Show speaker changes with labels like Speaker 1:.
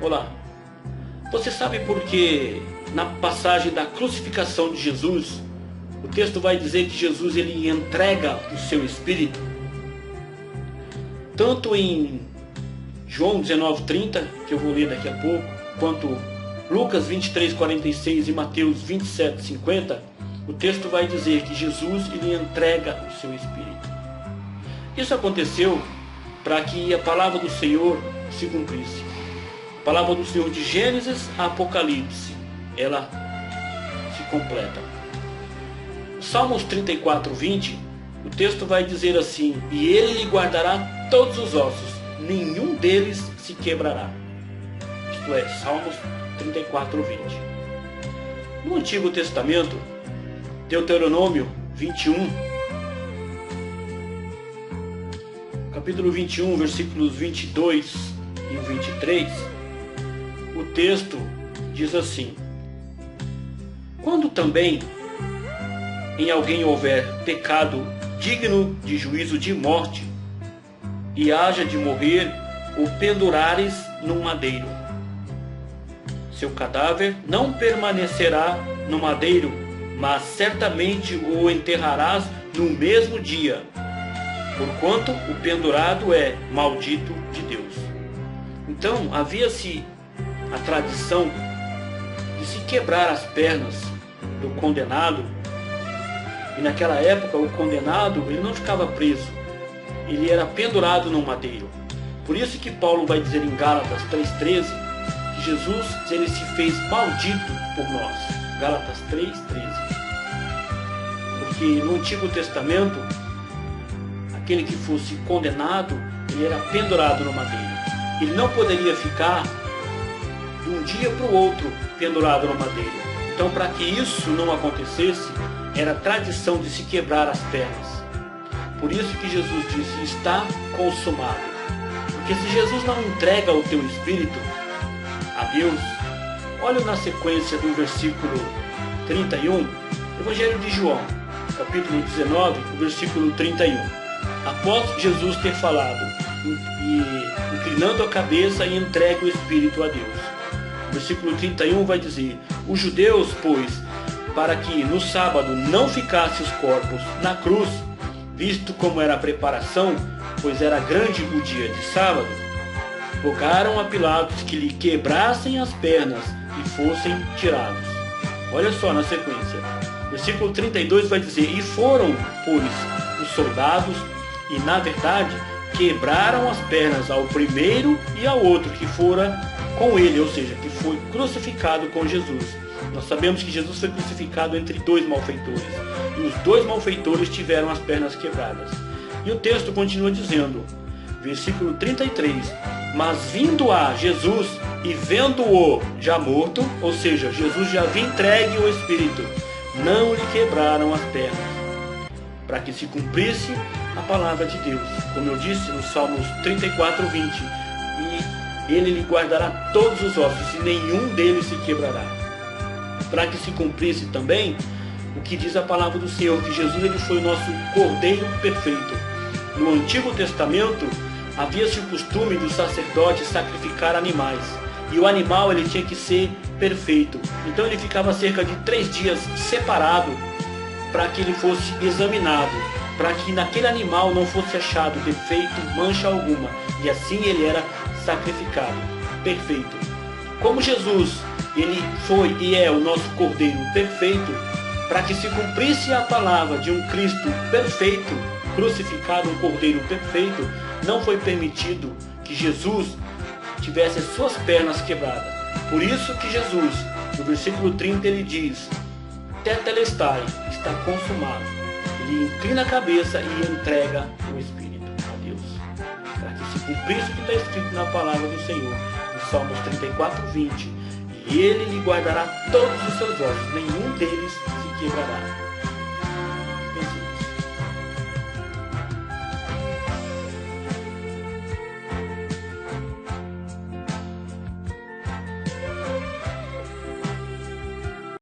Speaker 1: Olá, você sabe por que na passagem da crucificação de Jesus, o texto vai dizer que Jesus ele entrega o seu espírito? Tanto em João 19:30, que eu vou ler daqui a pouco, quanto Lucas 23:46 e Mateus 27:50, o texto vai dizer que Jesus ele entrega o seu espírito. Isso aconteceu para que a palavra do Senhor se cumprisse. A palavra do Senhor de Gênesis a Apocalipse, ela se completa. Salmos 34:20, o texto vai dizer assim: e ele lhe guardará todos os ossos, nenhum deles se quebrará. Isto é, Salmos 34:20. No Antigo Testamento, Deuteronômio 21, capítulo 21, versículos 22 e 23, o texto diz assim: quando também em alguém houver pecado digno de juízo de morte, e haja de morrer, o pendurares num madeiro, seu cadáver não permanecerá no madeiro, mas certamente o enterrarás no mesmo dia, porquanto o pendurado é maldito de Deus. Então havia-se a tradição de se quebrar as pernas do condenado, e naquela época o condenado ele não ficava preso, ele era pendurado no madeiro. Por isso que Paulo vai dizer em Gálatas 3:13 que Jesus ele se fez maldito por nós. Gálatas 3:13. Porque no Antigo Testamento, aquele que fosse condenado, ele era pendurado no madeiro. Ele não poderia ficar de um dia para o outro pendurado no madeiro. Então, para que isso não acontecesse, era tradição de se quebrar as pernas. Por isso que Jesus disse: está consumado. Porque se Jesus não entrega o teu espírito a Deus, olha na sequência do versículo 31, Evangelho de João, capítulo 19, versículo 31. Após Jesus ter falado, e inclinando a cabeça, e entrega o espírito a Deus. O versículo 31 vai dizer: os judeus, pois, para que no sábado não ficasse os corpos na cruz, visto como era a preparação, pois era grande o dia de sábado, rogaram a Pilatos que lhe quebrassem as pernas e fossem tirados. Olha só na sequência. Versículo 32 vai dizer: e foram, pois, os soldados, e na verdade quebraram as pernas ao primeiro e ao outro que fora com ele, ou seja, que foi crucificado com Jesus. Nós sabemos que Jesus foi crucificado entre dois malfeitores, e os dois malfeitores tiveram as pernas quebradas. E o texto continua dizendo, versículo 33, mas vindo a Jesus e vendo-o já morto, ou seja, Jesus já havia entregue o Espírito, não lhe quebraram as pernas, para que se cumprisse a palavra de Deus, como eu disse no Salmos 34:20, e ele lhe guardará todos os ossos, e nenhum deles se quebrará. Para que se cumprisse também o que diz a palavra do Senhor, que Jesus ele foi o nosso Cordeiro perfeito. No Antigo Testamento havia-se o costume do sacerdote sacrificar animais, e o animal ele tinha que ser perfeito. Então ele ficava cerca de 3 dias separado para que ele fosse examinado, para que naquele animal não fosse achado defeito, mancha alguma, e assim ele era sacrificado perfeito. Como Jesus ele foi e é o nosso Cordeiro perfeito, para que se cumprisse a palavra de um Cristo perfeito, crucificado, um Cordeiro perfeito, não foi permitido que Jesus tivesse as suas pernas quebradas. Por isso que Jesus, no versículo 30, ele diz: Tetelestai, está consumado. Ele inclina a cabeça e entrega o Espírito a Deus, para que se cumprisse o que está escrito na palavra do Senhor, em Salmos 34:20. E ele lhe guardará todos os seus ossos, nenhum deles se quebrará.